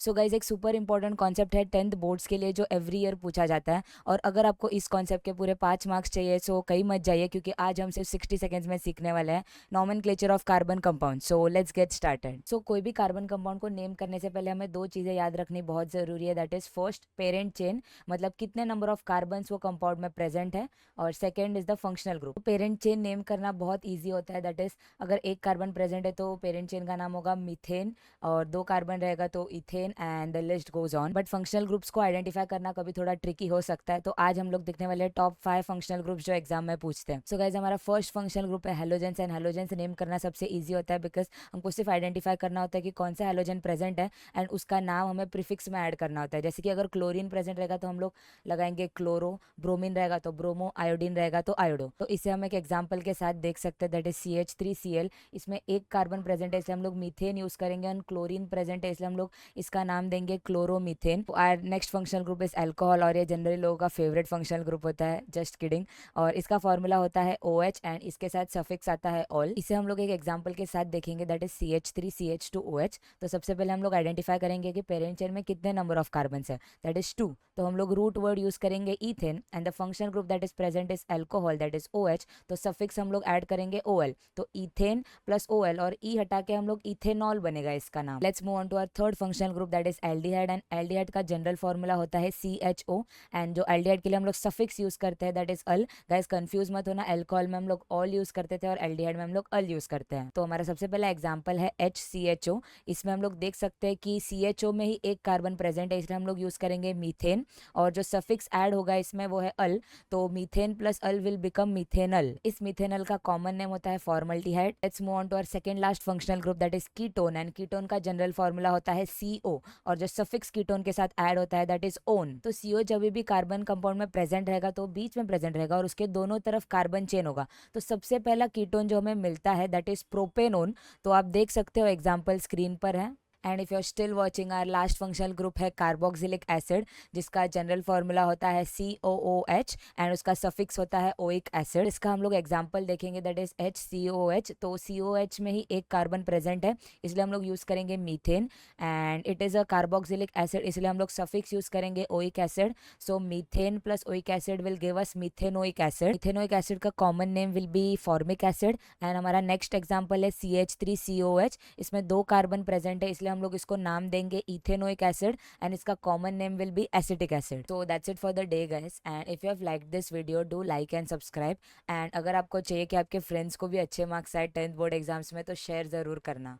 So guys एक super important concept है 10th boards के लिए जो एवरी ईयर पूछा जाता है। और अगर आपको इस कॉन्सेप्ट के पूरे 5 मार्क्स चाहिए सो कहीं मत जाइए, क्योंकि आज हम सिर्फ 60 सेकेंड्स में सीखने वाले हैं nomenclature of carbon compound. So let's get started. So कोई भी कार्बन कंपाउंड को नेम करने से पहले हमें दो चीज़ें याद रखनी बहुत ज़रूरी है। That is first parent chain, मतलब कितने नंबर ऑफ कार्बन्स वो कंपाउंड में प्रेजेंट है, और second is the functional group. Parent chain name करना बहुत ईजी होता है। दैट इज अगर एक कार्बन प्रेजेंट है तो पेरेंट चेन का नाम होगा मीथेन, और दो कार्बन रहेगा तो ethane, and the list goes on. But functional groups को आइडेंटिफाई करना कभी थोड़ा ट्रिकी हो सकता है, तो आज हम लोग देखने वाले टॉप 5 फंक्शनल ग्रुप्स जो एग्जाम में पूछते हैं। सो गाइज हमारा फर्स्ट फंक्शनल ग्रुप है हेलोजेंस, एंड हेलोजेंस नेम करना सबसे ईजी होता है बिकॉज हमको सिर्फ आइडेंटिफाई करना होता है कि कौन सा हेलोजन प्रेजेंट है, एंड उसका नाम हमें प्रीफिक्स में ऐड करना होता है। जैसे कि अगर क्लोरीन प्रेजेंट रहेगा तो हम लोग लगाएंगे क्लोरो, ब्रोमीन रहेगा तो ब्रोमो, आयोडीन रहेगा तो आयोडो। तो इसे हम एक एग्जाम्पल के साथ देख सकते हैं। That is CH3Cl। इसमें एक कार्बन प्रेजेंट है इसलिए हम लोग मीथेन यूज करेंगे, और क्लोरीन प्रेजेंट है इसलिए हम लोग इसका नाम देंगे क्लोरोमीथेन। और next functional group is alcohol, और ये जनरली लोगों का फेवरेट फंक्शनल ग्रुप होता है, जस्ट किडिंग। और इसका फॉर्मूला होता है OH, एंड इसके साथ सफिक्स आता है ऑल। इसे हम लोग एक एग्जाम्पल के साथ देखेंगे। That is CH3CH2OH। तो सबसे पहले हम लोग आइडेंटिफाई करेंगे कि पेरेंट चेन में कितने नंबर ऑफ कार्बन है। That is 2। तो हम लोग रूट वर्ड यूज करेंगे ethane, and the functional group that is present is alcohol, that is OH। तो सफिक्स हम लोग ऐड करेंगे OL, तो इथेन प्लस OL, और ई हटा के हम लोग इथेनॉल बनेगा इसका नाम। Let's move on to our third functional group that is aldehyde, and aldehyde का जनरल फॉर्मूला होता है CHO। एंड जो एल्डिहाइड के लिए हम लोग सफिक्स यूज करते हैं that is all. Guys confuse मत होना, अल्कोहल में हम लोग ऑल यूज करते थे और एल्डिहाइड में हम लोग अल यूज करते हैं। तो हमारा सबसे पहला एग्जाम्पल है HCHO। इसमें हम लोग देख सकते हैं कि CHO में ही एक कार्बन प्रेजेंट है इसलिए हम लोग यूज करेंगे मीथेन, और जो सफिक्स ऐड होगा इसमें वो है अल। तो methane plus al will become methanal. इस मिथेनल का कॉमन नेम होता है formaldehyde. Let's move on to our second last functional group that is ketone, and ketone का जनरल फॉर्मूला होता है CO, और जो सफिक्स कीटोन के साथ ऐड होता है दैट इज ओन। तो CO जब भी कार्बन कंपाउंड में प्रेजेंट रहेगा तो बीच में प्रेजेंट रहेगा और उसके दोनों तरफ कार्बन चेन होगा। तो सबसे पहला कीटोन जो हमें मिलता है दैट इज प्रोपेनोन। तो आप देख सकते हो एग्जाम्पल स्क्रीन पर है। And if you are still watching, our last functional group है कार्बोक्सिलिक एसिड, जिसका जनरल फॉर्मूला होता है COOH, एंड उसका सफिक्स होता है ओइक एसिड। इसका हम लोग एग्जांपल देखेंगे दैट इज HCOOH। तो COH में ही एक कार्बन प्रेजेंट है इसलिए हम लोग यूज करेंगे methane, and it is a carboxylic acid इसलिए हम लोग सफिक्स यूज करेंगे oic acid. So methane plus oic acid will give us methanoic acid. Methanoic acid का common name will be formic acid. And हमारा next example है CH3COH। इसमें दो carbon present है इसलिए हम लोग इसको नाम देंगे इथेनोइक एसिड, एंड इसका common name will be acetic acid. तो that's it for the day guys, and if you have like this video do like and subscribe. And अगर आपको चाहिए कि आपके फ्रेंड्स को भी अच्छे मार्क्स आए 10th बोर्ड एग्जाम्स में तो शेयर ज़रूर करना।